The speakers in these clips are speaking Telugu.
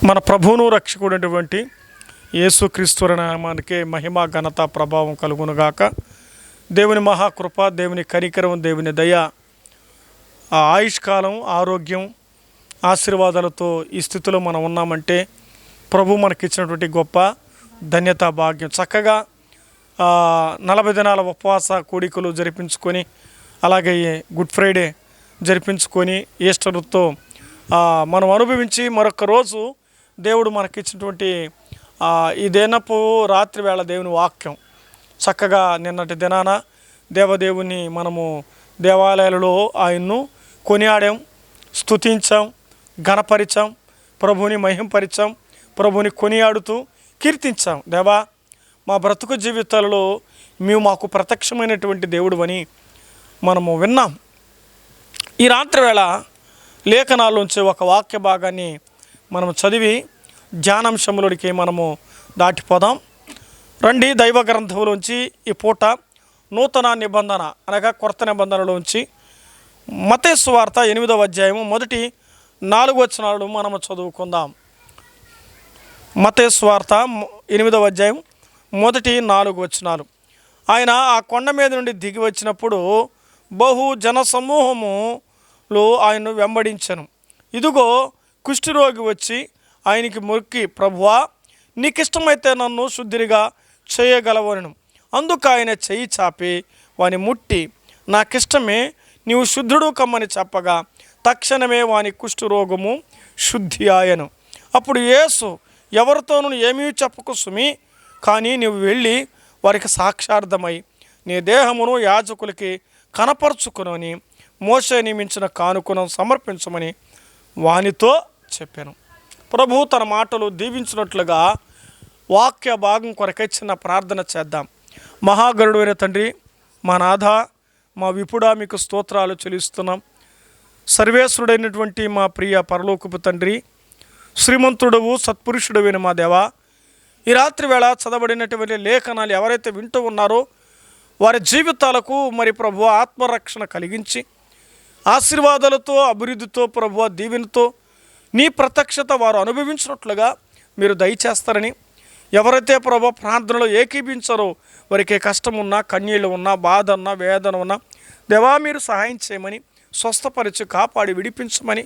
మన ప్రభువును రక్షకుడైనటువంటి యేసుక్రీస్తు నామానికి మహిమ ఘనత ప్రభావం కలుగునుగాక. దేవుని మహాకృప, దేవుని కనికరం, దేవుని దయ, ఆ ఆయుష్కాలం, ఆరోగ్యం, ఆశీర్వాదాలతో ఈ స్థితిలో మనం ఉన్నామంటే ప్రభు మనకిచ్చినటువంటి గొప్ప ధన్యత, భాగ్యం. చక్కగా 40 దినాల ఉపవాస కూడికలు జరిపించుకొని, అలాగే గుడ్ ఫ్రైడే జరిపించుకొని, ఈస్టర్తో మనం అనుభవించి మరొక రోజు దేవుడు మనకిచ్చినటువంటి ఈ దినపు రాత్రి వేళ దేవుని వాక్యం చక్కగా నిన్నటి దినాన దేవదేవుని మనము దేవాలయాలలో ఆయన్ను కొనియాడాం, స్తుతించాం, ఘనపరిచాం, ప్రభుని మహింపరిచాం, ప్రభుని కొనియాడుతూ కీర్తించాం. దేవా, మా బ్రతుకు జీవితాలలో మాకు ప్రత్యక్షమైనటువంటి దేవుడు అని మనము విన్నాం. ఈ రాత్రి వేళ లేఖనాల్లోంచి ఒక వాక్య భాగాన్ని మనం చదివి ధ్యానాంశంలోనికి మనము దాటిపోదాం. రండి, దైవ గ్రంథంలోంచి ఈ పూట నూతన నిబంధన అనగా కొత్త నిబంధనలోంచి మత్తయి సువార్త 8వ అధ్యాయము మొదటి 4 వచనాలు మనము చదువుకుందాం. మత్తయి సువార్త 8వ అధ్యాయం మొదటి 4 వచనాలు. ఆయన ఆ కొండ మీద నుండి దిగి వచ్చినప్పుడు బహు జనసమూహములు ఆయన్ను వెంబడించెను. ఇదిగో, కుష్ఠరోగి వచ్చి ఆయనకి మొక్కి, ప్రభువా, నీకిష్టమైతే నన్ను శుద్ధిగా చేయగలవను. అందుకు ఆయన చెయ్యి చాపి వాని ముట్టి, నాకిష్టమే, నీవు శుద్ధుడు కమ్మని చెప్పగా తక్షణమే వాని కుష్ఠరోగము శుద్ధి ఆయను. అప్పుడు యేసు, ఎవరితోనూ ఏమీ చెప్పకు సుమి, కానీ నీవు వెళ్ళి వారికి సాక్షార్థమై నీ దేహమును యాజకులకి కనపరుచుకుని మోషే నియమించిన కానుకను సమర్పించమని వానితో చెప్పాను. ప్రభు తన మాటలు దీవించినట్లుగా వాక్య భాగం కొరకై చిన్న ప్రార్థన చేద్దాం. మహాగరుడైన తండ్రి, మా నాథ, మా విపుడా, మీకు స్తోత్రాలు చెల్లిస్తున్నాం. సర్వేశ్వరుడైనటువంటి మా ప్రియ పరలోకపు తండ్రి, శ్రీమంతుడవు, సత్పురుషుడవైన మా దేవా, ఈ రాత్రి వేళ చదవబడినటువంటి లేఖనాలు ఎవరైతే వింటూ ఉన్నారో వారి జీవితాలకు మరి ప్రభు ఆత్మరక్షణ కలిగించి ఆశీర్వాదాలతో, అభివృద్ధితో, ప్రభు దీవెనతో నీ ప్రత్యక్షత వారు అనుభవించినట్లుగా మీరు దయచేస్తారని, ఎవరైతే ప్రభు ప్రార్థనలో ఏకీభించారో వారికి కష్టం ఉన్నా, కన్నీళ్ళు ఉన్నా, బాధ ఉన్నా, వేదన ఉన్నా దేవా మీరు సహాయం చేయమని, స్వస్థపరిచి కాపాడి విడిపించమని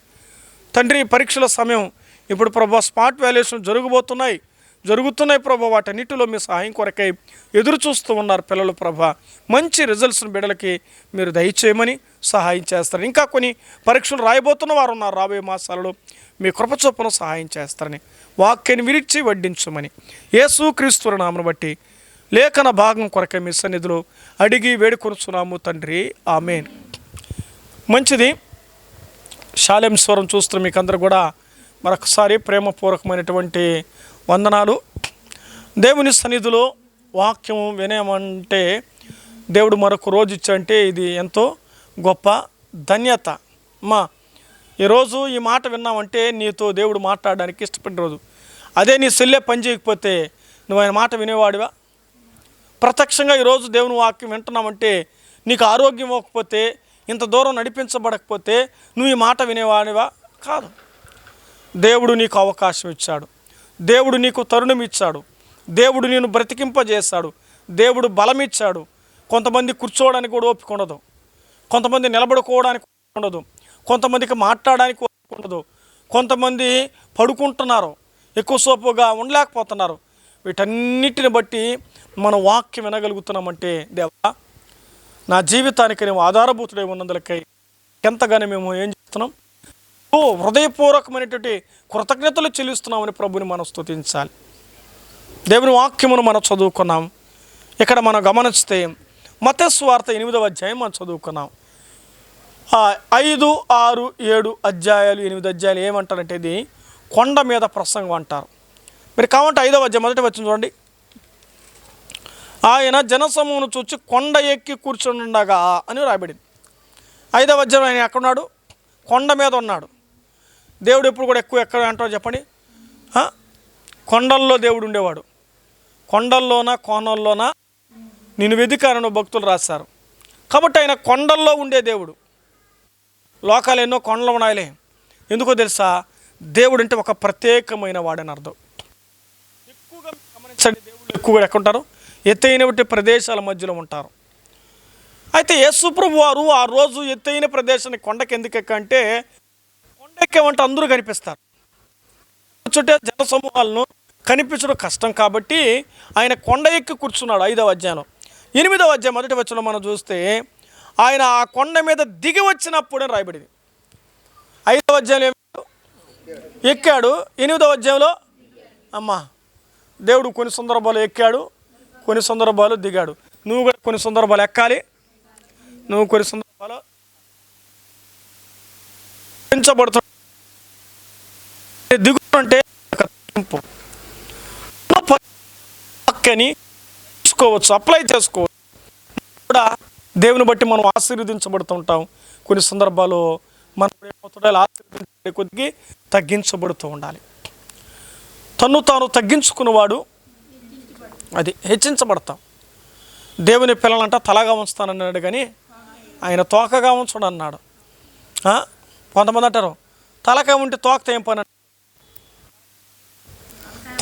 తండ్రి. పరీక్షల సమయం ఇప్పుడు ప్రభు స్మార్ట్ వాల్యుయేషన్ జరుగుతున్నాయి ప్రభు. వాటన్నిటిలో మీ సహాయం కొరకై ఎదురు చూస్తూ ఉన్నారు పిల్లలు ప్రభు. మంచి రిజల్ట్స్ని బిడ్డలకి మీరు దయచేయమని సహాయం చేస్తారు. ఇంకా కొన్ని పరీక్షలు రాయబోతున్న వారు ఉన్నారు, రాబోయే మాసాలలో మీ కృపచొప్పున సహాయం చేస్తారని, వాక్యాన్ని విరిచి వడ్డించమని యేసుక్రీస్తు నామమును బట్టి లేఖన భాగం కొరకై మీ సన్నిధిలో అడిగి వేడుకొనుచున్నాము తండ్రి, ఆమేన్. మంచిది. షాలేం స్వరం చూస్తున్న మీకు అందరూ కూడా మరొకసారి ప్రేమపూర్వకమైనటువంటి వందనాలు. దేవుని సన్నిధిలో వాక్యం వినేమంటే దేవుడు మరొక రోజు ఇచ్చంటే ఇది ఎంతో గొప్ప ధన్యత. ఈరోజు ఈ మాట విన్నామంటే నీతో దేవుడు మాట్లాడడానికి ఇష్టపడిన రోజు. అదే నీ సెల్లే పని చేయకపోతే నువ్వు ఆయన మాట వినేవాడివా? ప్రత్యక్షంగా ఈరోజు దేవుని వాక్యం వింటున్నామంటే నీకు ఆరోగ్యం ఇవ్వకపోతే, ఇంత దూరం నడిపించబడకపోతే నువ్వు ఈ మాట వినేవాడివా? కాదు. దేవుడు నీకు అవకాశం ఇచ్చాడు, దేవుడు నీకు తరుణం ఇచ్చాడు, దేవుడు నేను బ్రతికింపజేశాడు, దేవుడు బలం ఇచ్చాడు. కొంతమంది కూర్చోవడానికి కూడా ఓపిక ఉండదు, కొంతమంది నిలబడుకోవడానికి ఉండదు, కొంతమందికి మాట్లాడడానికి ఓపిక ఉండదు, కొంతమంది పడుకుంటున్నారు, ఎక్కువసేపుగా ఉండలేకపోతున్నారు. వీటన్నిటిని బట్టి మనం వాక్యం వినగలుగుతున్నామంటే దేవా, నా జీవితానికి నేను ఆధారభూతుడై ఉన్నందులకై ఎంతగానో మేము ఏం చేస్తున్నాం, హృదయపూర్వకమైనటువంటి కృతజ్ఞతలు చెల్లిస్తున్నామని ప్రభుని మనం స్తుతించాలి. దేవుని వాక్యమును మనం చదువుకున్నాం. ఇక్కడ మనం గమనిస్తే మత్తయి సువార్త 8వ అధ్యాయం మనం చదువుకున్నాం. 5, 6, 7 అధ్యాయాలు, 8 అధ్యాయాలు ఏమంటారంటే ఇది కొండ మీద ప్రసంగం అంటారు. మీరు కావంటే 5వ అధ్యాయం మొదటి వచ్చింది చూడండి. ఆయన జనసమూహను చూచి కొండ ఎక్కి కూర్చుండగా అని రాయబడింది. 5వ అధ్యాయం ఆయన ఎక్కడున్నాడు? కొండ మీద ఉన్నాడు. దేవుడు ఎప్పుడు కూడా ఎక్కువ ఎక్కడ అంటారు చెప్పండి? కొండల్లో దేవుడు ఉండేవాడు. కొండల్లోన కోణల్లోన నేను వెదికానని భక్తులు రాశారు. కాబట్టి ఆయన కొండల్లో ఉండే దేవుడు. లోకాలు ఎన్నో కొండలు ఉన్నాయిలే, ఎందుకో తెలుసా? దేవుడు అంటే ఒక ప్రత్యేకమైన వాడని అర్థం. ఎక్కువగా గమనించండి, దేవుళ్ళు ఎక్కువగా ఎక్కడ ఉంటారు? ఎత్తైనటువంటి ప్రదేశాల మధ్యలో ఉంటారు. అయితే యేసు ప్రభు వారు ఆ రోజు ఎత్తైన ప్రదేశాన్ని కొండకి ఎందుకు ఎక్కంటే, కొండ ఎక్కేమంటే అందరూ కనిపిస్తారు. కూర్చుంటే జన సమూహాలను కనిపించడం కష్టం కాబట్టి ఆయన కొండ ఎక్కి కూర్చున్నాడు. 5వ అధ్యాయం 8వ అధ్యాయం 1వ వచనంలో మనం చూస్తే ఆయన ఆ కొండ మీద దిగి వచ్చినప్పుడే రాయబడింది. 5వ అధ్యాయంలో ఎక్కాడు, 8వ అధ్యాయంలో దేవుడు కొన్ని సందర్భాలు ఎక్కాడు, కొన్ని సందర్భాలు దిగాడు. నువ్వు కూడా కొన్ని సందర్భాలు ఎక్కాలి, నువ్వు కొన్ని సందర్భాలు పెంచబడుతున్నావు. దిగుతుంటే తీసుకోవచ్చు, అప్లై చేసుకోవచ్చు కూడా. దేవుని బట్టి మనం ఆశీర్వదించబడుతూ ఉంటాం. కొన్ని సందర్భాలు మనం ఆశీర్వదించే కొద్దిగా తగ్గించబడుతూ ఉండాలి. తను తాను తగ్గించుకున్నవాడు అది హెచ్చించబడతాం. దేవుని పిల్లలంట తలగా ఉంచుతానన్నాడు కానీ ఆయన తోకగా ఉంచడు అన్నాడు. కొంతమంది అంటారు తలగా ఉంటే తోకతో ఏం పని,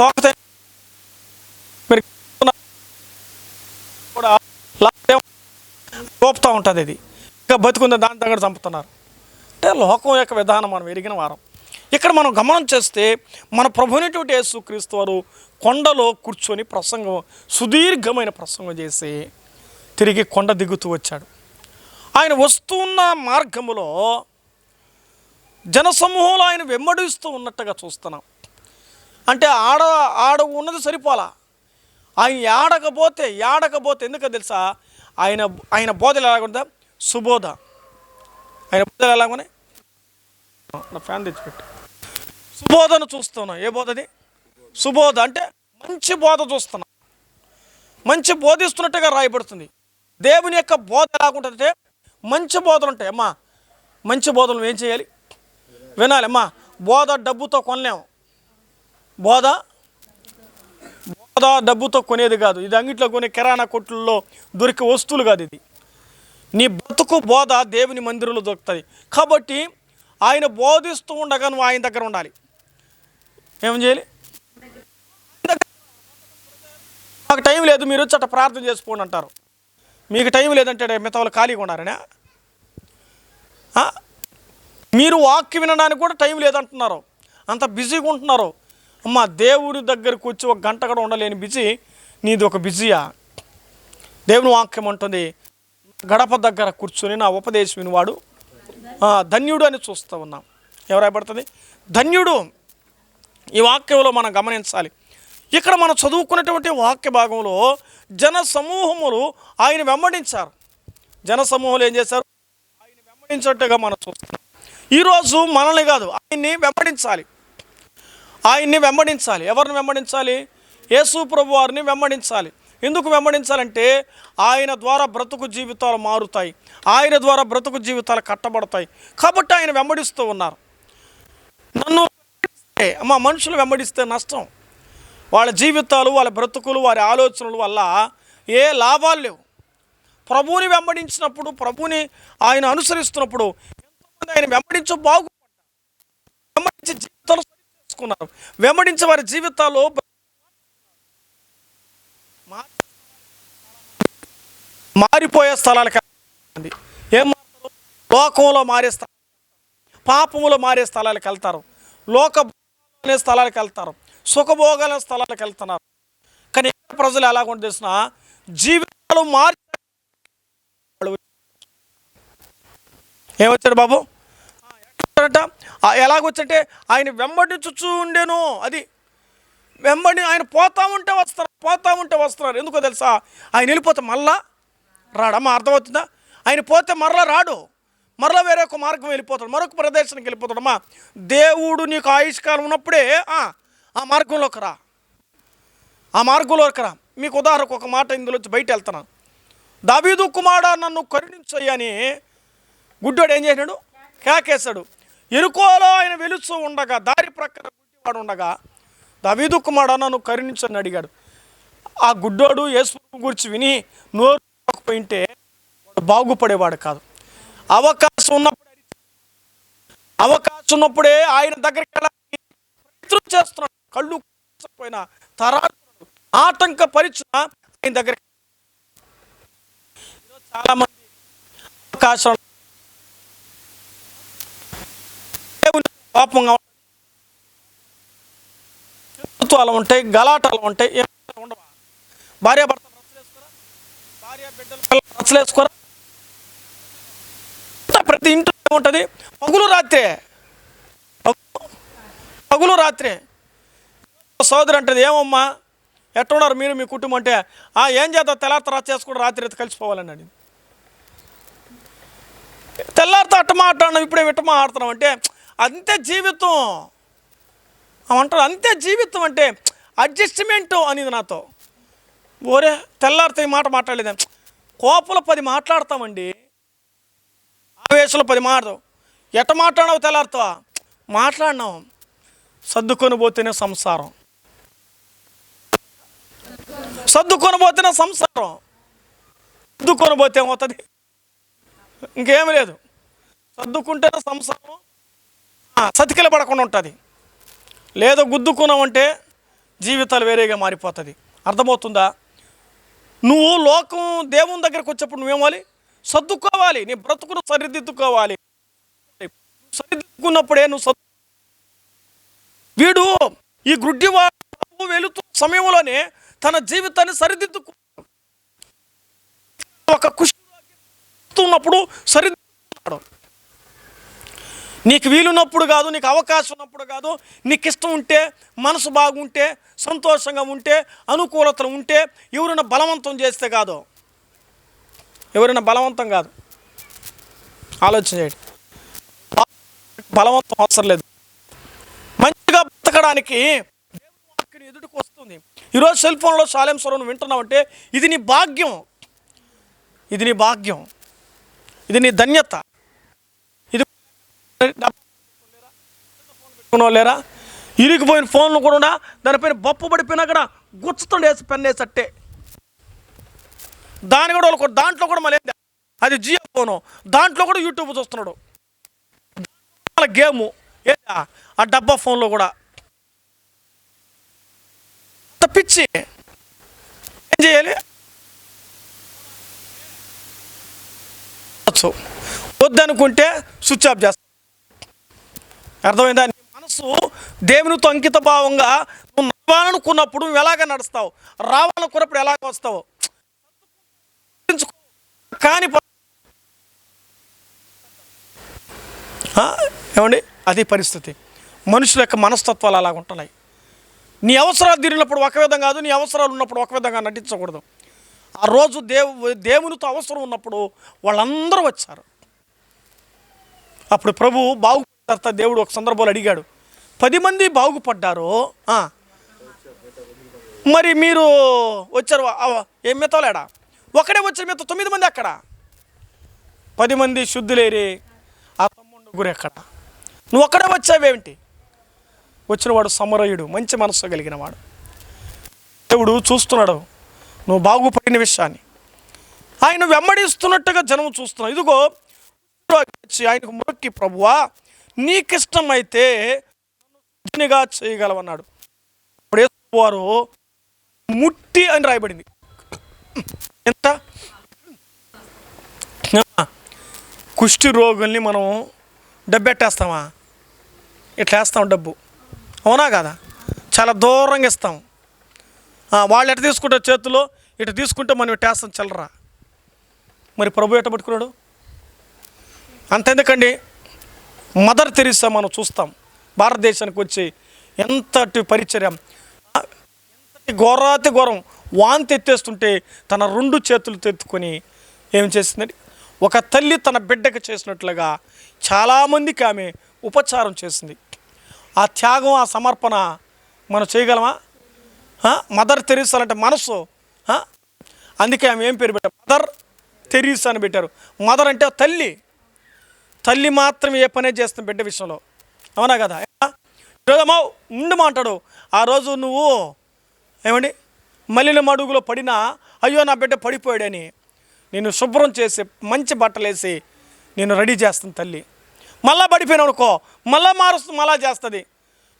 తోకతో కూడా గోపుతూ ఉంటుంది. ఇది ఇంకా బతుకుంది, దాని దగ్గర చంపుతున్నారు. అంటే లోకం యొక్క విధానం మనం ఎరిగిన వారం. ఇక్కడ మనం గమనం చేస్తే మన ప్రభువైనటువంటి యేసుక్రీస్తు వారు కొండలో కూర్చొని ప్రసంగం, సుదీర్ఘమైన ప్రసంగం చేసి తిరిగి కొండ దిగుతూ వచ్చాడు. ఆయన వస్తున్న మార్గములో జనసమూహంలో ఆయన వెంబడిస్తూ ఉన్నట్టుగా చూస్తున్నాం. అంటే ఆడ ఉన్నది సరిపోలా, ఆయన ఏడకపోతే ఎందుకో తెలుసా? ఆయన బోధలు ఎలాగుందా? సుబోధ. ఆయన బోధలు ఎలాగున్నాయి? నా ఫ్యాన్ తెచ్చిపెట్టు. సుబోధను చూస్తున్నాం. ఏ బోధది? సుబోధ అంటే మంచి బోధ చూస్తున్నాం, మంచి బోధిస్తున్నట్టుగా రాయబడుతుంది. దేవుని యొక్క బోధ ఎలాగుంటుందంటే మంచి బోధలు ఉంటాయి. అమ్మా, మంచి బోధలు ఏం చేయాలి? వినాలి. అమ్మా, బోధ డబ్బుతో కొనలేము. బోధ డబ్బుతో కొనేది కాదు. ఇది అంగిట్లో కొనే కిరాణా కొట్లలో దొరికే వస్తువులు కాదు. ఇది నీ బ్రతుకు బోధ దేవుని మందిరంలో దొరుకుతుంది. కాబట్టి ఆయన బోధిస్తూ ఉండగా నువ్వు ఆయన దగ్గర ఉండాలి. ఏం చేయాలి? మాకు టైం లేదు, మీరు వచ్చి అట్లా ప్రార్థన చేసుకోండి అంటారు. మీకు టైం లేదంటే మిగతా వాళ్ళు ఖాళీగా ఉన్నారనే? మీరు వాక్యం వినడానికి కూడా టైం లేదంటున్నారు, అంత బిజీగా ఉంటున్నారు. అమ్మ, దేవుడి దగ్గరకు వచ్చి 1 గంట కూడా ఉండలేని బిజీ నీది ఒక బిజీయా? దేవుని వాక్యం అంటుంది, గడప దగ్గర కూర్చొని నా ఉపదేశం వినివాడు ధన్యుడు అని చూస్తూ ఉన్నాం. ఎవరైపడుతుంది? ధన్యుడు. ఈ వాక్యంలో మనం గమనించాలి. ఇక్కడ మనం చదువుకున్నటువంటి వాక్య భాగంలో జన సమూహములు ఆయన వెంబడించారు. జన సమూహాలు ఏం చేశారు? ఆయన వెంబడించినట్టుగా మనం చూస్తున్నాం. ఈరోజు మనల్ని కాదు, ఆయన్ని వెంబడించాలి. ఆయన్ని వెంబడించాలి. ఎవరిని వెంబడించాలి? యేసు ప్రభు వారిని వెంబడించాలి. ఎందుకు వెంబడించాలంటే ఆయన ద్వారా బ్రతుకు జీవితాలు మారుతాయి, ఆయన ద్వారా బ్రతుకు జీవితాలు కట్టబడతాయి. కాబట్టి ఆయన వెంబడిస్తూ ఉన్నారు. నన్ను మనుషులు వెంబడిస్తే నష్టం. వాళ్ళ జీవితాలు, వాళ్ళ బ్రతుకులు, వారి ఆలోచనల వల్ల ఏ లాభాలు లేవు. ప్రభువుని వెంబడించినప్పుడు, ప్రభువుని ఆయన అనుసరిస్తున్నప్పుడు ఎంతోమంది ఆయన వెంబడించి బాగుపడ్డారు, వెంబడించి జీవితాలు చేసుకున్నారు, వెంబడించి వారి జీవితాల్లో మారిపోయే స్థలాలకి ఏం మారుతారు? లోకంలో మారే స్థలాలు, పాపములో మారే స్థలాలకు వెళ్తారు, లోక అనే స్థలాలకు వెళ్తారు, సుఖభోగాల స్థలాలకు వెళ్తున్నారు. కానీ ప్రజలు ఎలాగుంటుంది తెలిసిన జీవితాలు మార్చి ఏమొచ్చాడు బాబు? ఎలాగొచ్చంటే ఆయన వెంబడించుచూ ఉండేను. అది ఆయన పోతా ఉంటే వస్తున్నారు. ఎందుకో తెలుసా? ఆయన వెళ్ళిపోతే మళ్ళా రాడమ్మా, అర్థమవుతుందా? ఆయన పోతే మరలా రాడు, మరలా వేరే ఒక మార్గం వెళ్ళిపోతాడు, మరొక ప్రదేశానికి వెళ్ళిపోతాడమ్మా. దేవుడు నీకు ఆయుష్కాలం ఉన్నప్పుడే ఆ మార్గంలోకి రా, ఆ మార్గంలోకి రా. మీకు ఉదాహరణకు ఒక మాట ఇందులోంచి బయట వెళ్తున్నాను. దావీదు కుమారుడా నన్ను కరుణించయ్యని గుడ్డోడు ఏం చేశాడు? కేకేశాడు. ఎరుకోలో ఆయన వెలుస్తూ ఉండగా, దారి ప్రక్కన గుడ్డివాడు ఉండగా, దావీదు కుమారుడా నన్ను కరుణించని అడిగాడు. ఆ గుడ్డోడు యేసు గురించి విని నోరు పోయింటే వాడు బాగుపడేవాడు కాదు. అవకాశం ఉన్నప్పుడే ఆయన దగ్గరికి వెళ్ళాలి, శత్రువు చేస్తున్నాడు, కళ్ళు పోయిన తరాడు ఆటంకపరిచిన ఆయన దగ్గర చాలా మంది అవకాశాలు పాపంగా శత్రుత్వాలు ఉంటాయి, గలాటాలు ఉంటాయి. ఏమైనా ఉండవా? భార్య భర్తలు రచ్చలేసుకోరా? భార్య బిడ్డలు పిల్లలు రచ్చలేసుకోరా? ప్రతి ఇంట్లో ఏముంటుంది? పగులు రాత్రే, పగులు రాత్రే. సోదరు అంటది, ఏమమ్మా ఎట్టున్నారు మీరు మీ కుటుంబం అంటే, ఏం చేద్దాం తెల్లారితో రచ్చ చేసుకుంటూ రాత్రి అయితే కలిసిపోవాలని అడిగింది. తెల్లారితో అట్ట మాట్లాడినాం, ఇప్పుడే ఇట్ట మాట్లాడుతున్నాం అంటే అంతే జీవితం అంటారు. అంతే జీవితం అంటే అడ్జస్ట్మెంటు అనేది నాతో. ఓరే తెల్లారితో ఈ మాట మాట్లాడలేదు, కోపలు 10 మాట్లాడతామండి, ఆవేశంలో 10 మాట్లాడతాం. ఎట్ట మాట్లాడినావు తెల్లారితో? మాట్లాడినాం. సర్దుకొని పోతేనే సంసారం, సర్దుకొని పోతేనే సంసారం. సర్దుకొని పోతే ఏమవుతుంది? ఇంకేమీ లేదు. సర్దుకుంటేనే సంసారం సతికిల పడకుండా ఉంటుంది. లేదో గుద్దుకున్నామంటే జీవితాలు వేరేగా మారిపోతుంది. అర్థమవుతుందా? నువ్వు లోకం దేవుని దగ్గరకు వచ్చేప్పుడు నువ్వేమాలి? సర్దుకోవాలి, నీ బ్రతుకును సరిదిద్దుకోవాలి. సరిదిద్దుకున్నప్పుడే నువ్వు వీడు ఈ గుడ్డివాడు వెళుతున్న సమయంలోనే తన జీవితాన్ని సరిదిద్దుకు ఒక కుష్ఠున్నప్పుడు సరిదిద్దుకున్నాడు. నీకు వీలున్నప్పుడు కాదు, నీకు అవకాశం ఉన్నప్పుడు కాదు, నీకు ఇష్టం ఉంటే, మనసు బాగుంటే, సంతోషంగా ఉంటే, అనుకూలతలు ఉంటే, ఎవరైనా బలవంతం చేస్తే కాదు, ఎవరైనా బలవంతం కాదు. ఆలోచన చేయండి. బలవంతం అవసరం లేదు. మంచిగా బ్రతకడానికి దేవుని వాక్యం ఎదుటికి వస్తుంది. ఈరోజు సెల్ ఫోన్లో షాలేం స్వరం వింటున్నావంటే ఇది నీ భాగ్యం, ఇది నీ భాగ్యం, ఇది నీ ధన్యత. ఇది లేరా ఇరిగిపోయిన ఫోన్లు కూడా దానిపైన బొప్పు పడిపోయినా కూడా గుచ్చుతుండే పెన్నేసట్టే దాని కూడా వాళ్ళు దాంట్లో కూడా మళ్ళీ అది జియో ఫోను, దాంట్లో కూడా యూట్యూబ్ చూస్తున్నాడు, గేము ఆ డబ్బా ఫోన్లో కూడా తప్పించి ఏం చేయాలి? వద్దనుకుంటే స్విచ్ ఆఫ్ చేస్తా. అర్థమైందా? నీ మనసు దేవునితో అంకిత భావంగా నువ్వు నడవాలనుకున్నప్పుడు నువ్వు ఎలాగ నడుస్తావు, రావాలనుకున్నప్పుడు ఎలాగ వస్తావు కానీ ఏమండి అది పరిస్థితి. మనుషుల యొక్క మనస్తత్వాలు అలాగ ఉంటున్నాయి. నీ అవసరాలు తీరినప్పుడు ఒక విధంగా కాదు, నీ అవసరాలు ఉన్నప్పుడు ఒక విధంగా నటించకూడదు. ఆ రోజు దేవునితో అవసరం ఉన్నప్పుడు వాళ్ళందరూ వచ్చారు. అప్పుడు ప్రభు బాగుపడ్డ దేవుడు ఒక సందర్భంలో అడిగాడు, 10 మంది బాగుపడ్డారు, మరి మీరు వచ్చారు ఏం మిగతాలేడా? ఒకడే వచ్చిన మిగతా 9 మంది అక్కడ. 10 మంది శుద్ధులేరి ఆ 9 ఎక్కడ? నువ్వు ఒక్కడే వచ్చావేమిటి? వచ్చినవాడు సమరయుడు, మంచి మనస్సు కలిగిన వాడు. దేవుడు చూస్తున్నాడు నువ్వు బాగుపడిన విషయాన్ని. ఆయన వెంబడిస్తున్నట్టుగా జనం చూస్తున్నావు. ఇదిగో ఆయనకు మొక్కి, ప్రభువా నీకిష్టమైతే నన్ను చేయగలవన్నాడు. ఇప్పుడు వారు ముట్టి అని రాయబడింది. ఎంత కుష్టి రోగుల్ని మనం డబ్బెట్టేస్తామా? ఇట్లా వేస్తాం డబ్బు, అవునా కదా? చాలా దూరంగా ఇస్తాం. వాళ్ళు ఎట్లా తీసుకుంటారు చేతిలో, ఇటు తీసుకుంటే మనం ఇట్టేస్తాం చల్లరా. మరి ప్రభు ఎట్ట పట్టుకున్నాడు? అంతెందుకండి, మదర్ తెరీసా మనం చూస్తాం భారతదేశానికి వచ్చి ఎంతటి పరిచర్యం, ఎంతటి ఘోరాతి ఘోరం, వాంతి ఎత్తేస్తుంటే తన 2 చేతులు తెత్తుకొని ఏం చేసిందండి? ఒక తల్లి తన బిడ్డకు చేసినట్లుగా చాలామందికి ఆమె ఉపచారం చేసింది. ఆ త్యాగం, ఆ సమర్పణ మనం చేయగలమా? మదర్ తెరీసా అంటే మనసు. అందుకే ఆమె ఏం పేరు పెట్టారు? మదర్ తెరీసా అని పెట్టారు. మదర్ అంటే తల్లి. తల్లి మాత్రం ఏ పనే చేస్తుంది బిడ్డ విషయంలో, అవునా కదా? ఈరోజమ్మా ఉండమంటాడు. ఆ రోజు నువ్వు ఏమండి మలిన మడుగులో పడినా, అయ్యో నా బిడ్డ పడిపోయాడని నేను శుభ్రం చేసి మంచి బట్టలు వేసి నేను రెడీ చేస్తుంది తల్లి. మళ్ళా పడిపోయినావు అనుకో, మళ్ళా మారుస్తుంది, మళ్ళా చేస్తుంది.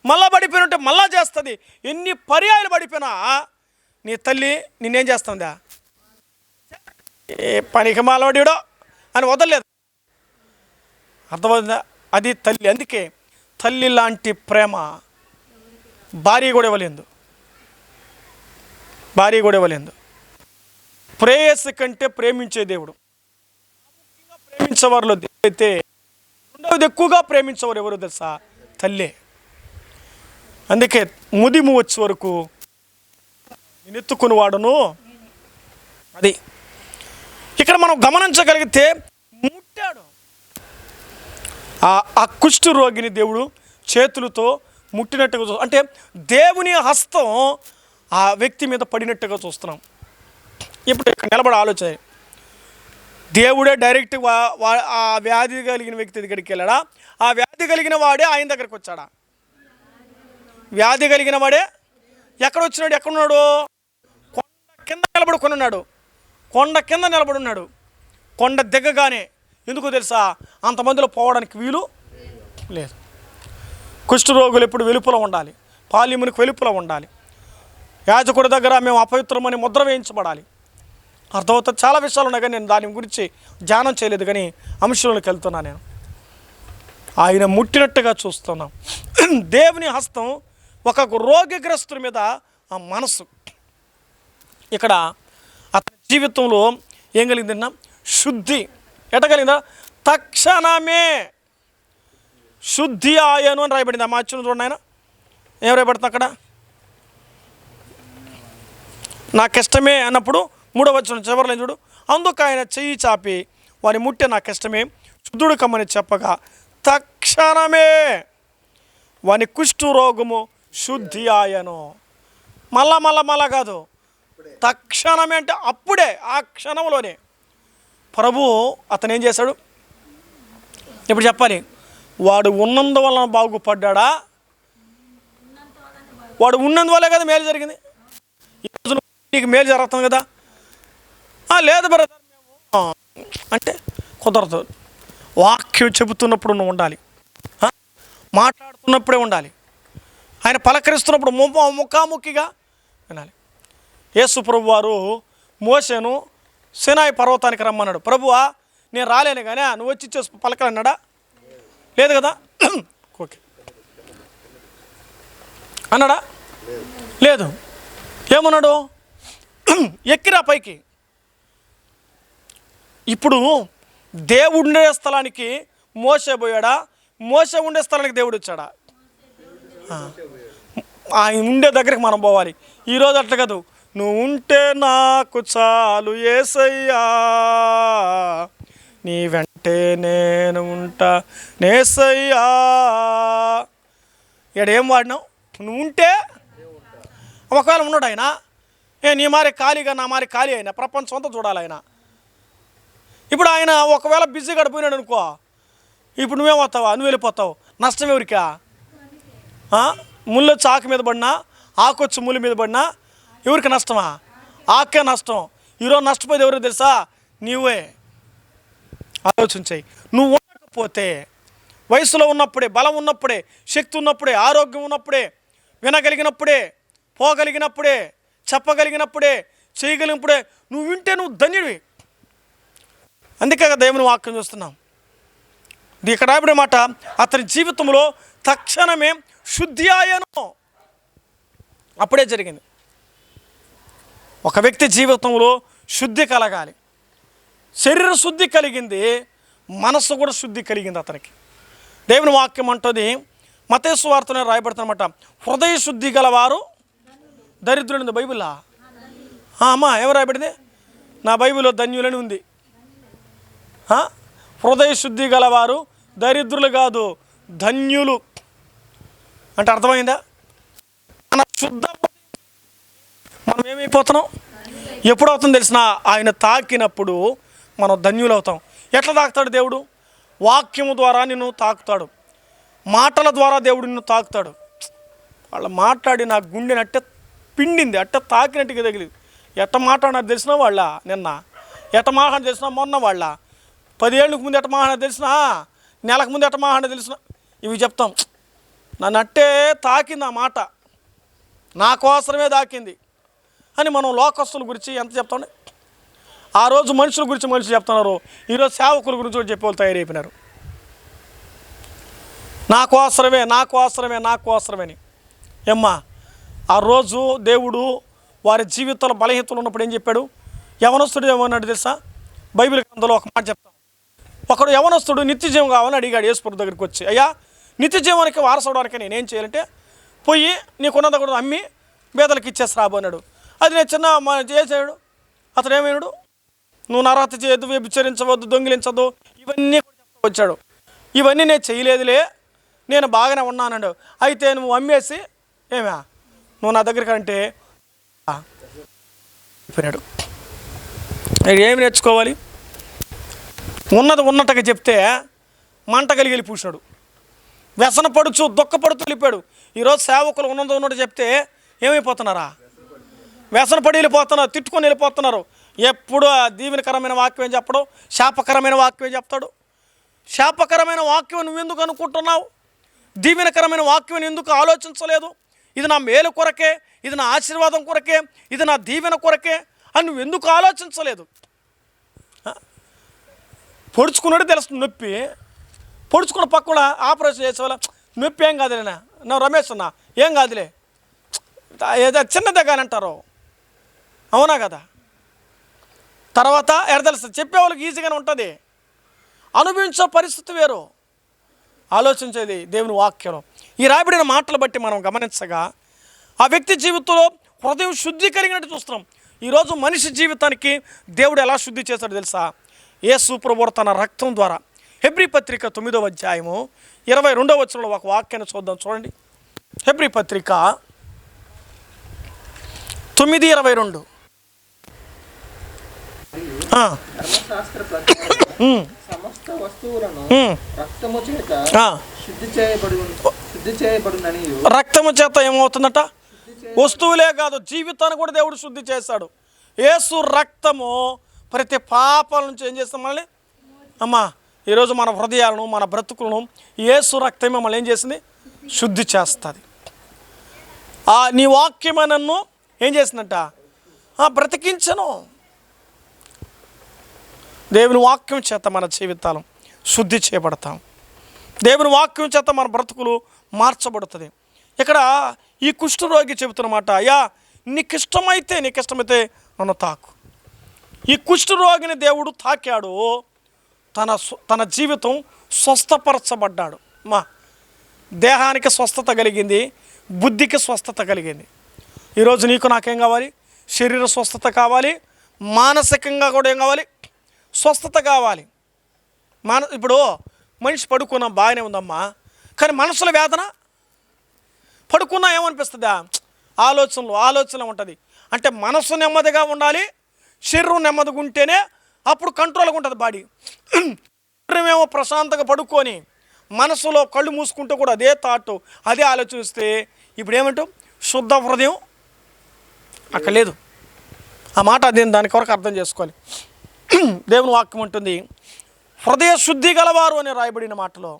మళ్ళా పడిపోయినట్టే మళ్ళా చేస్తుంది. ఎన్ని పర్యాయాలు పడిపోయినా నీ తల్లి నిన్నేం చేస్తుందా, ఏ పనికి మాలవాడిడో అని వదలలేదు. అర్థమవుతుందా? అది తల్లి. అందుకే తల్లి లాంటి ప్రేమ భార్య కూడా ఇవ్వలేదు. ప్రేయస్ కంటే ప్రేమించే దేవుడు. ప్రేమించేవారిలో అయితే రెండవది ఎక్కువగా ప్రేమించేవారు ఎవరు తెలుసా? తల్లే. అందుకే ముదిము వచ్చే వరకు నేను ఎత్తుకుని వాడును. అది ఇక్కడ మనం గమనించగలిగితే ముట్టాడు. ఆ కుష్టు రోగిని దేవుడు చేతులతో ముట్టినట్టుగా అంటే దేవుని హస్తం ఆ వ్యక్తి మీద పడినట్టుగా చూస్తున్నాం. ఇప్పుడు ఇక్కడ నిలబడి ఆలోచన, దేవుడే డైరెక్ట్ ఆ వ్యాధి కలిగిన వ్యక్తి దగ్గరికి వెళ్ళాడా? ఆ వ్యాధి కలిగిన వాడే ఆయన దగ్గరికి వచ్చాడా? వ్యాధి కలిగిన వాడే ఎక్కడ వచ్చినాడు? ఎక్కడున్నాడు? కొండ కింద నిలబడుకున్నాడు. కొండ దిగ్గగానే, ఎందుకు తెలుసా? అంతమందిలో పోవడానికి వీలు లేదు. కుష్ఠరోగులు ఎప్పుడు వెలుపల ఉండాలి, పాల్యమునికి వెలుపల ఉండాలి. యాజకుడి దగ్గర మేము అపవిత్రమని ముద్ర వేయించబడాలి. అర్థమవుతుంది. చాలా విషయాలు ఉన్నాయి కానీ నేను దాని గురించి ధ్యానం చేయలేదు, కానీ అంశంలోకి వెళ్తున్నాను. నేను ఆయన ముట్టినట్టుగా చూస్తున్నాం. దేవుని హస్తం ఒక రోగిగ్రస్తుడి మీద ఆ మనసు. ఇక్కడ అతని జీవితంలో ఏం కలిగిందన్నా? శుద్ధి. ఎట కలిగిందా? తక్షణమే శుద్ధి ఆయను అని రాయబడింది. ఆ మార్చిన చూడండి ఆయన ఏం రాయబడుతుంది అక్కడ? నాకిష్టమే అన్నప్పుడు 3వ వచనం చివరిలో చూడు. అందుకు ఆయన చెయ్యి చాపి వాని ముట్టె నాకిష్టమే, శుద్ధుడు కమ్మని చెప్పగా తక్షణమే వాని కుష్టు రోగము శుద్ధి ఆయను. మళ్ళా కాదు, తక్షణమే అంటే అప్పుడే, ఆ క్షణంలోనే ప్రభు అతను ఏం చేశాడు? ఇప్పుడు చెప్పాలి. వాడు ఉన్నందువలన బాగుపడ్డా? వాడు ఉన్నందువల్లే కదా మేలు జరిగింది. ఈరోజు నీకు మేలు జరుగుతుంది కదా. లేదు బ్రదర్ మేము అంటే కుదరదు. వాక్యం చెబుతున్నప్పుడు నువ్వు ఉండాలి, మాట్లాడుతున్నప్పుడే ఉండాలి, ఆయన పలకరిస్తున్నప్పుడు ముఖాముఖిగా వినాలి. యేసు ప్రభు వారు మోషేను సినాయి పర్వతానికి రమ్మన్నాడు. ప్రభువా నేను రాలేను కానీ నువ్వు వచ్చి ఇచ్చే పలకలన్నాడా? లేదు కదా. ఓకే అన్నాడా? లేదు. ఏమన్నాడు? ఎక్కిరా పైకి. ఇప్పుడు దేవుడు ఉండే స్థలానికి మోసే పోయాడా? మోసే ఉండే స్థలానికి దేవుడు వచ్చాడా? ఆయన ఉండే దగ్గరికి మనం పోవాలి. ఈరోజు అట్లా కాదు. నువ్వు ఉంటే నాకు చాలు యేసయ్యా, నీ వెంటే నేను ఉంటా నేసయ్యా. ఏం వాడినావు? నువ్వు ఉంటే ఒకవేళ ఉన్నాడు ఆయన. నీ మారి ఖాళీగా నా మారి ఖాళీ అయినా ప్రపంచం అంతా చూడాలి ఆయన. ఇప్పుడు ఆయన ఒకవేళ బిజీ గడిపోయినాడు అనుకో, ఇప్పుడు నువ్వేమవుతావా? నువ్వు వెళ్ళిపోతావు. నష్టం ఎవరికా? ముళ్ళు వచ్చి ఆకు మీద పడినా, ఆకొచ్చి ముళ్ళు మీద పడినా ఎవరికి నష్టమా? ఆకే నష్టం. ఈరోజు నష్టపోయేది ఎవరికి తెలుసా? నీవే. ఆలోచించాయి. నువ్వు ఉండకపోతే, వయసులో ఉన్నప్పుడే, బలం ఉన్నప్పుడే, శక్తి ఉన్నప్పుడే, ఆరోగ్యం ఉన్నప్పుడే, వినగలిగినప్పుడే, పోగలిగినప్పుడే, చెప్పగలిగినప్పుడే, చేయగలిగినప్పుడే నువ్వు వింటే నువ్వు ధన్యుడివి. అందుకే దేవుని వాక్యం చూస్తున్నాం. ఇక్కడ రాబడే మాట, అతని జీవితంలో తక్షణమే శుద్ధి ఆయను. అప్పుడే జరిగింది. ఒక వ్యక్తి జీవితంలో శుద్ధి కలగాలి. శరీర శుద్ధి కలిగింది, మనస్సు కూడా శుద్ధి కలిగింది అతనికి. దేవుని వాక్యం అంటుంది, మత్తయి సువార్తలో రాయబడుతున్నమాట, హృదయ శుద్ధి గలవారు దరిద్రులు. బైబిల్లా అమ్మా ఏం రాయబడింది? నా బైబిల్లో ధన్యులని ఉంది. హృదయ శుద్ధి గలవారు దరిద్రులు కాదు, ధన్యులు అంటే అర్థమైందా? మన శుద్ధ మనం ఏమైపోతున్నాం? ఎప్పుడు అవుతుంది తెలిసిన? ఆయన తాకినప్పుడు మనం ధన్యులు అవుతాం. ఎట్లా తాకుతాడు దేవుడు? వాక్యము ద్వారా నిన్ను తాకుతాడు, మాటల ద్వారా దేవుడు నిన్ను తాకుతాడు. వాళ్ళు మాట్లాడి నా గుండెని అట్టే పిండింది, అట్ట తాకినట్టుగా తగిలింది. ఎట్ట మాట్లాడినా తెలిసిన వాళ్ళ, నిన్న ఎట్ట మాట్లాడి తెలిసిన, మొన్న వాళ్ళ 10 ఏళ్ళకు ముందు ఎట్ట మాట్లాడినా తెలిసిన, నెలకు ముందు ఎట్ట మాట్లాడినా తెలిసిన, ఇవి చెప్తాం. నన్ను అట్టే తాకింది ఆ మాట, నా కోసమే తాకింది అని మనం లోకస్తుల గురించి ఎంత చెప్తాండి. ఆ రోజు మనుషుల గురించి మనుషులు చెప్తున్నారు, ఈరోజు సేవకుల గురించి కూడా చెప్పేవాళ్ళు తయారైపోయినారు. నాకు అవసరమే, నాకు అవసరమే, నాకు అవసరమని. ఏమ్మా, ఆ రోజు దేవుడు వారి జీవితాల బలహీనతలు ఉన్నప్పుడు ఏం చెప్పాడు? యవనస్తుడు ఏమన్నాడు తెలుసా? బైబిల్ గ్రంథంలో ఒక మాట చెప్తాం. ఒకడు యవనస్తుడు నిత్యజీవం కావాలని అడిగాడు యేసుప్రభు దగ్గరికి వచ్చి, అయ్యా నిత్యజీవానికి వారసవడానికి నేనేం చేయాలంటే, పోయి నీకున్నది కూడా అమ్మి పేదలకు ఇచ్చేసి రాబో అన్నాడు. అది నేను చిన్న చేసాడు. అతడు ఏమైనాడు? నువ్వు నరహత్య చేయొద్దు, వ్యభిచరించవద్దు, దొంగిలించద్దు, ఇవన్నీ కూడా చెప్తూ వచ్చాడు. ఇవన్నీ నేను చేయలేదులే, నేను బాగానే ఉన్నానండు. అయితే నువ్వు అమ్మేసి ఏమా నువ్వు నా దగ్గరికి అంటే చెప్పినాడు. ఏమి నేర్చుకోవాలి? ఉన్నది ఉన్నట్టుగా చెప్తే మంట కలిగి వెళ్ళిపూసాడు, వ్యసన పడుచు దుఃఖపడుతూ వెళ్ళిపోయాడు. ఈరోజు సేవకులు ఉన్నది ఉన్నట్టు చెప్తే ఏమైపోతున్నారా? వ్యసన పడి వెళ్ళిపోతున్నారు, తిట్టుకొని వెళ్ళిపోతున్నారు. ఎప్పుడు దీవెనకరమైన వాక్యం చెప్పడం, శాపకరమైన వాక్యం చెప్తాడు. శాపకరమైన వాక్యం నువ్వెందుకు అనుకుంటున్నావు? దీవెనకరమైన వాక్యం ఎందుకు ఆలోచించలేదు? ఇది నా మేలు కొరకే, ఇది నా ఆశీర్వాదం కొరకే, ఇది నా దీవెన కొరకే అని నువ్వెందుకు ఆలోచించలేదు? పొడుచుకున్నాడు తెలుస్తుంది నొప్పి, పొడుచుకున్న పక్కన ఆపరేషన్ చేసేవాళ్ళ నొప్పి ఏం కాదులేనా, నా రమేష్ అన్నా ఏం కాదులే, ఏదో చిన్నదే కానీ అంటారు, అవునా కదా? తర్వాత తెలుస్తుంది, చెప్పేవాళ్ళకి ఈజీగానే ఉంటుంది, అనుభవించే పరిస్థితి వేరు. ఆలోచించేది దేవుని వాక్యం. ఈ రాబడిన మాటలు బట్టి మనం గమనించగా ఆ వ్యక్తి జీవితంలో హృదయం శుద్ధి కలిగినట్టు చూస్తున్నాం. ఈరోజు మనిషి జీవితానికి దేవుడు ఎలా శుద్ధి చేశాడు తెలుసా? యేసు ప్రభువు తన రక్తం ద్వారా. హెబ్రీ పత్రిక 9వ అధ్యాయము 22వ వచనంలో ఒక వాక్యాన్ని చూద్దాం, చూడండి. హెబ్రీ పత్రిక 9:22. సమస్త వస్తువులను రక్తము చేత శుద్ధి చేయబడునని. రక్తము చేత ఏమవుతుందట? వస్తువులే కాదు, జీవితాన్ని కూడా దేవుడు శుద్ధి చేశాడు. యేసు రక్తము ప్రతి పాపాల నుంచి ఏం చేస్తాం మనల్ని? అమ్మా, ఈరోజు మన హృదయాలను, మన బ్రతుకులను యేసు రక్తమే మమ్మల్ని ఏం చేసింది? శుద్ధి చేస్తుంది. నీ వాక్యమే నన్ను ఏం చేసిందంట? బ్రతికించను. దేవుని వాక్యం చేత మన జీవితాలు శుద్ధి చేయబడతాం. దేవుని వాక్యం చేత మన బ్రతుకులు మార్చబడుతుంది. ఇక్కడ ఈ కుష్ఠరోగి చెబుతున్నమాట, అయ్యా నీకు ఇష్టమైతే నన్ను తాకు. ఈ కుష్ఠరోగిని దేవుడు తాకాడు, తన జీవితం స్వస్థపరచబడ్డాడు. దేహానికి స్వస్థత కలిగింది, బుద్ధికి స్వస్థత కలిగింది. ఈరోజు నీకు నాకేం కావాలి? శరీర స్వస్థత కావాలి, మానసికంగా కూడా ఏం కావాలి? స్వస్థత కావాలి. ఇప్పుడు మనిషి పడుకున్నా బాగానే ఉందమ్మా, కానీ మనసుల వేదన. పడుకున్నా ఏమనిపిస్తుందా? ఆలోచనలు ఉంటుంది. అంటే మనసు నెమ్మదిగా ఉండాలి, శరీరం నెమ్మదిగా ఉంటేనే అప్పుడు కంట్రోల్గా ఉంటుంది బాడీ. శరీరమేమో ప్రశాంతంగా పడుకొని మనసులో కళ్ళు మూసుకుంటే కూడా అదే థాట్, అదే ఆలోచిస్తే ఇప్పుడు ఏమంటాం? శుద్ధ హృదయం అక్కడ లేదు. ఆ మాట దాని కొరకు అర్థం చేసుకోవాలి. దేవుని వాక్యం ఉంటుంది, హృదయ శుద్ధి గలవారు అని రాయబడిన మాటలో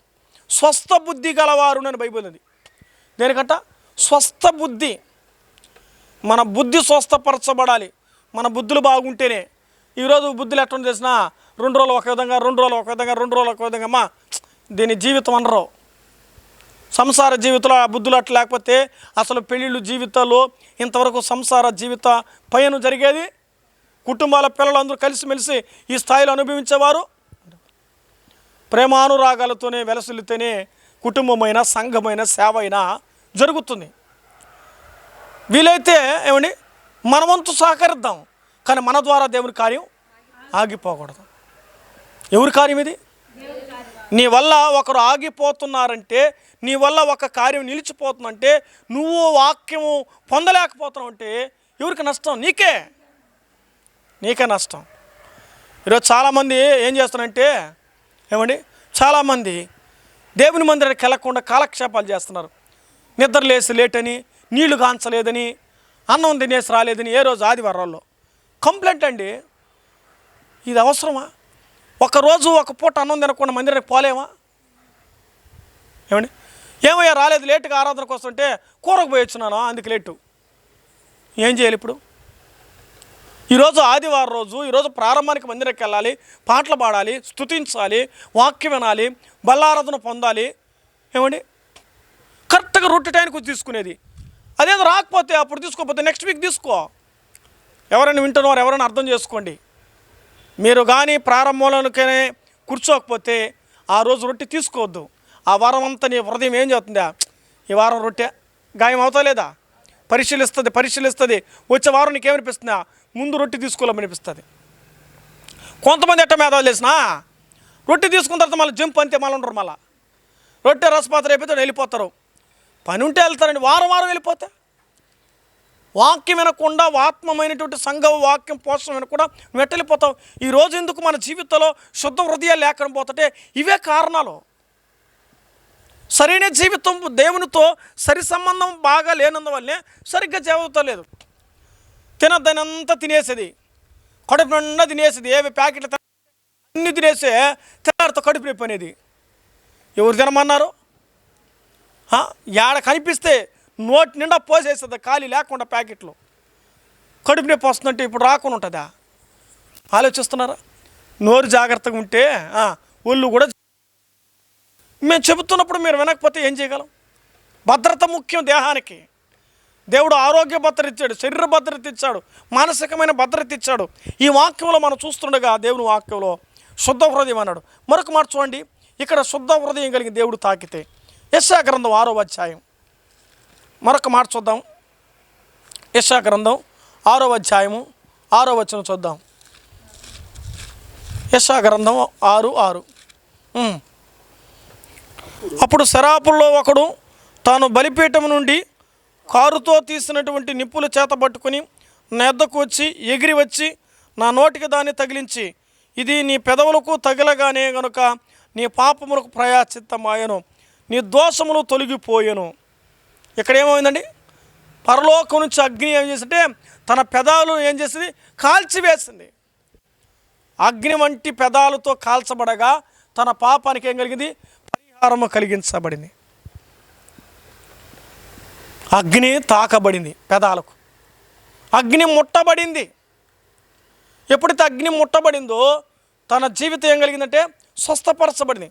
స్వస్థ బుద్ధి గలవారు అని బైబిల్ ఉంది. దేనికంట? స్వస్థ బుద్ధి. మన బుద్ధి స్వస్థపరచబడాలి. మన బుద్ధులు బాగుంటేనే. ఈరోజు బుద్ధులు ఎట్లా చేసినా 2 రోజులు ఒక విధంగా, 2 రోజులు ఒక విధంగా, 2 రోజులు ఒక విధంగా. అమ్మా, దీని జీవితం అనరు. సంసార జీవితంలో ఆ బుద్ధులు అట్లా లేకపోతే అసలు పెళ్ళిళ్ళు జీవితాలు ఇంతవరకు సంసార జీవిత పయనం జరిగేది. కుటుంబాల పిల్లలందరూ కలిసిమెలిసి ఈ స్థాయిలో అనుభవించేవారు. ప్రేమానురాగాలతోనే వెలసిల్లితేనే కుటుంబమైన, సంఘమైన, సేవ అయినా జరుగుతుంది. వీలైతే ఏమండి మనవంతు సహకరిద్దాం, కానీ మన ద్వారా దేవుని కార్యం ఆగిపోకూడదు. ఎవరి కార్యం ఇది? నీ వల్ల ఒకరు ఆగిపోతున్నారంటే, నీ వల్ల ఒక కార్యం నిలిచిపోతుందంటే, నువ్వు వాక్యము పొందలేకపోతున్నావు అంటే ఎవరికి నష్టం? నీకే నష్టం. ఈరోజు చాలామంది ఏం చేస్తున్నారంటే ఏమండి, చాలామంది దేవుని మందిరానికి వెళ్ళకుండా కాలక్షేపాలు చేస్తున్నారు. నిద్ర లేసి లేటని, నీళ్లు కాంచలేదని, అన్నం తినేసి రాలేదని ఏ రోజు ఆదివారాల్లో కంప్లైంట్ అండి. ఇది అవసరమా? ఒకరోజు ఒక పూట అన్నం తినకుండా మందిరానికి పోలేమా? ఏమండి, ఏమయ్యా రాలేదు, లేటుగా ఆరాధనకు వస్తుంటే కూరకు పోయొచ్చున్నాను, అందుకు లేటు. ఏం చేయాలి ఇప్పుడు? ఈరోజు ఆదివారం రోజు, ఈరోజు ప్రారంభానికి మందిరానికి వెళ్ళాలి, పాటలు పాడాలి, స్తుతించాలి, వాక్యం వినాలి, బల్లారాధన పొందాలి. ఏమండి, కరెక్ట్గా రొట్టె టైంకి తీసుకునేది. అదేదో రాకపోతే అప్పుడు తీసుకోకపోతే నెక్స్ట్ వీక్ తీసుకో. ఎవరైనా వింటున్నారో ఎవరైనా అర్థం చేసుకోండి. మీరు కానీ ప్రారంభంలోనే కూర్చోకపోతే ఆ రోజు రొట్టె తీసుకోవద్దు. ఆ వారం అంతా నీ హృదయం ఏం చేస్తుందా, ఈ వారం రొట్టె గాయం అవుతా లేదా, పరిశీలిస్తుంది. వచ్చే వారం నీకేమనిపిస్తుందా, ముందు రొట్టె తీసుకోవాలనిపిస్తుంది. కొంతమంది ఎట్ట మేధాలు చేసినా రొట్టె తీసుకున్న తర్వాత మళ్ళీ జంప్ అంతే, మళ్ళీ ఉండరు. మళ్ళీ రొట్టె రసపాత్ర అయిపోతే వెళ్ళిపోతారు. పని ఉంటే వెళ్తారండి, వారం వెళ్ళిపోతే. వాక్యం వినకుండా, ఆత్మమైనటువంటి సంఘ వాక్యం పోషణ వినకుండా నువ్వు వెళ్ళిపోతావు. ఈరోజు ఎందుకు మన జీవితంలో శుద్ధ హృదయాలు లేకుండా పోతుంటే ఇవే కారణాలు. సరైన జీవితం దేవునితో సరి సంబంధం బాగా లేనందువల్లే సరిగ్గా జీవితలేదు. తినద్దనంతా తినేసేది, కడుపు నిండా తినేసేది, ఏవి ప్యాకెట్లు అన్నీ తినేసే తిన్నాడుతో కడుపు నొప్పి అనేది. ఎవరు తినమన్నారు? ఏడ కనిపిస్తే నోటి నిండా పోసేస్తుంది, ఖాళీ లేకుండా ప్యాకెట్లు. కడుపు నొప్పి వస్తుందంటే ఇప్పుడు రాకుండా ఉంటుందా? ఆలోచిస్తున్నారా? నోరు జాగ్రత్తగా ఉంటే ఒళ్ళు కూడా. మేము చెబుతున్నప్పుడు మీరు వినకపోతే ఏం చేయగలం? భద్రత ముఖ్యం దేహానికి. దేవుడు ఆరోగ్య భద్రత ఇచ్చాడు, శరీర భద్రత ఇచ్చాడు, మానసికమైన భద్రత ఇచ్చాడు. ఈ వాక్యంలో మనం చూస్తుండగా దేవుని వాక్యంలో శుద్ధ హృదయం అన్నాడు. మరొక మాట చూడండి, ఇక్కడ శుద్ధ హృదయం కలిగిన దేవుడు తాకితే. యెషయా గ్రంథం 6వ అధ్యాయం మరొక మాట చూద్దాం. యెషయా గ్రంథం 6వ అధ్యాయము 6వ వచనం చూద్దాం. యెషయా గ్రంథం 6:6. అప్పుడు శరాపుల్లో ఒకడు తాను బలిపీఠం నుండి కారుతో తీసినటువంటి నిప్పులు చేత పట్టుకుని నా యొద్దకు వచ్చి ఎగిరి వచ్చి నా నోటికి దాన్ని తగిలించి, ఇది నీ పెదవులకు తగిలగానే గనుక నీ పాపములకు ప్రాయశ్చిత్తమాయను, నీ దోషములు తొలగిపోయెను. ఇక్కడ ఏమైందండి? పరలోకం నుంచి అగ్ని ఏం చేసింటే తన పెదాలు ఏం చేసింది? కాల్చివేసింది. అగ్ని వంటి పెదాలతో కాల్చబడగా తన పాపానికి ఏం కలిగింది? పరిహారము కలిగించబడింది. అగ్ని తాకబడింది పెదాలకు, అగ్ని ముట్టబడింది. ఎప్పుడైతే అగ్ని ముట్టబడిందో తన జీవితం ఏం కలిగిందంటే స్వస్థపరచబడింది.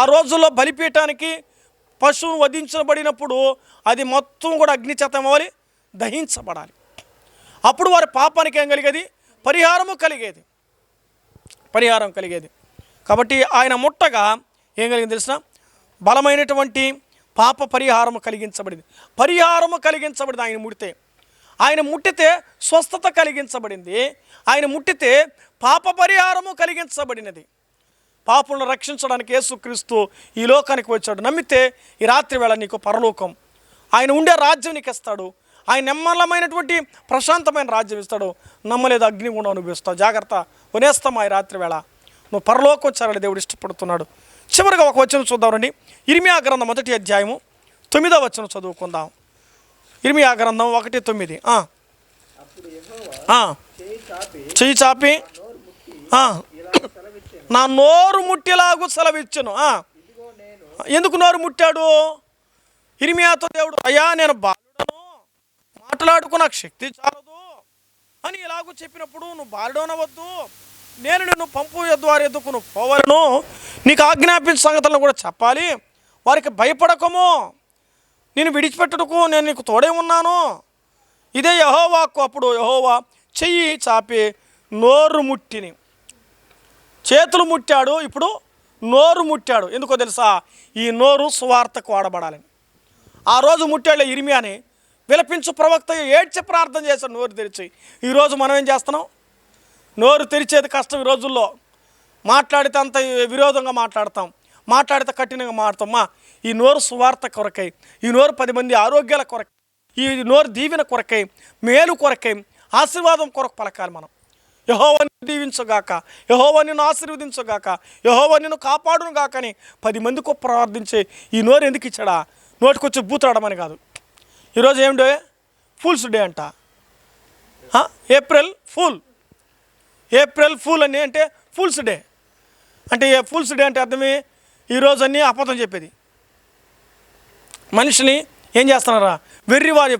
ఆ రోజుల్లో బలిపీఠానికి పశువును వధించబడినప్పుడు అది మొత్తం కూడా అగ్ని చేత అవ్వాలి, దహించబడాలి. అప్పుడు వారి పాపానికి ఏం కలిగేది? పరిహారం కలిగేది. కాబట్టి ఆయన ముట్టగా ఏం కలిగింది తెలిసిన? బలమైనటువంటి పాప పరిహారము కలిగించబడింది. ఆయన ముట్టితే స్వస్థత కలిగించబడింది. ఆయన ముట్టితే పాప పరిహారము కలిగించబడినది. పాపులను రక్షించడానికి యేసుక్రీస్తు ఈ లోకానికి వచ్చాడు. నమ్మితే ఈ రాత్రి వేళ నీకు పరలోకం, ఆయన ఉండే రాజ్యం నీకు ఇస్తాడు. ఆయన నిమ్మలమైనటువంటి ప్రశాంతమైన రాజ్యం ఇస్తాడు. నమ్మలేదు, అగ్ని కూడా అనుభవిస్తావు. జాగ్రత్త, కొనేస్తామా ఈ రాత్రి వేళ నువ్వు పరలోకం వచ్చారని దేవుడు ఇష్టపడుతున్నాడు. చివరిగా ఒక వచనం చూద్దామండి. ఇర్మియా గ్రంథం 1వ అధ్యాయము 9వ వచనం చదువుకుందాం. ఇర్మియా గ్రంథం 1:9. చెయ్యి చాపి నా నోరు ముట్టేలాగు సెలవిచ్చును. ఎందుకు నోరు ముట్టాడు? ఇర్మియాతో దేవుడు, అయ్యా నేను బాలుడను, మాట్లాడుకు నాకు శక్తి చాలదు అని ఇలాగూ చెప్పినప్పుడు, నువ్వు బాలుడనవద్దు, నేను నిన్ను పంపు ద్వారా ఎద్దుకు నువ్వు పోవలను, నీకు ఆజ్ఞాపించిన సంగతులను కూడా చెప్పాలి, వారికి భయపడకము, నేను విడిచిపెట్టుటకు నేను నీకు తోడే ఉన్నాను. ఇదే యెహోవాకు. అప్పుడు యెహోవా చెయ్యి చాపి నోరు ముట్టిని. చేతులు ముట్టాడు, ఇప్పుడు నోరు ముట్టాడు. ఎందుకో తెలుసా? ఈ నోరు సువార్తకు వాడబడాలని. ఆ రోజు ముట్టాడు ఇర్మియాని. విలపించు ప్రవక్త ఏడ్చి ప్రార్థన చేశాడు నోరు తెరిచి. ఈరోజు మనం ఏం చేస్తున్నాం? నోరు తెరిచేది కష్టం. ఈ రోజుల్లో మాట్లాడితే అంత విరోధంగా మాట్లాడితే కఠినంగా మాట్లాడతామా? ఈ నోరు సువార్త కొరకై, ఈ నోరు 10 మంది ఆరోగ్యాల కొరకై, ఈ నోరు దీవెన కొరకై, మేలు కొరకై, ఆశీర్వాదం కొరకు పలకాలి మనం. యెహోవా నిన్ను దీవించుగాక, యెహోవా నిన్ను ఆశీర్వదించుగాక, యెహోవా నిన్ను కాపాడును గాక అని 10 మందికి ప్రార్థించే ఈ నోరు ఎందుకు ఇచ్చాడా? నోటికొచ్చి బూతాడమని కాదు. ఈరోజు ఏం డే? ఫూల్స్ డే అంట. ఏప్రిల్ ఫూల్ అని అంటే ఫూల్స్ డే అంటే ఫూల్స్ డే అంటే అర్థమే ఈరోజు అన్నీ అబద్ధం చెప్పేది. మనిషిని ఏం చేస్తున్నారా వెర్రి వారి